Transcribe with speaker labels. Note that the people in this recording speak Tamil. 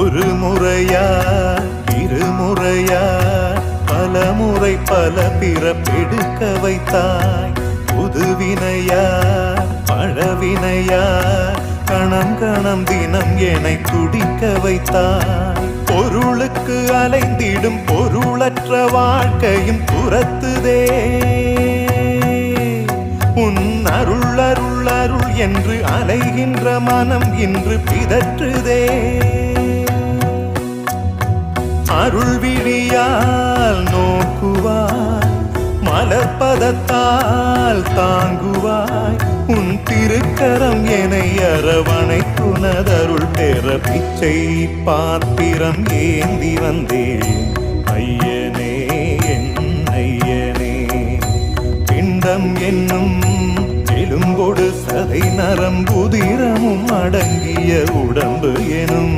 Speaker 1: ஒரு முறையா இருமுறையா பலமுறை பல பிறப்பெடுக்க வைத்தாய். புதுவினையா பழவினையா கணம் கணம் தினம் என்னை துடிக்க வைத்தாய். பொருளுக்கு அலைந்திடும் பொருளற்ற வாழ்க்கையும் துரத்துதே. உன் அருள் அருள் அருள் என்று அலைகின்ற மனம் இன்று பிதற்றுதே. அருள் விழியால் நோக்குவாய், மலர்பதத்தால் தாங்குவாய். உன் திருக்கரம் என்னை அரவணைத்துனதருள் பெற பிச்சை பாத்திரம் ஏந்தி வந்தேன். ஐயனே என் ஐயனே, பிண்டம் என்னும் எலும்பொடு சதை நரம்புதிரமும் அடங்கிய உடம்பு எனும்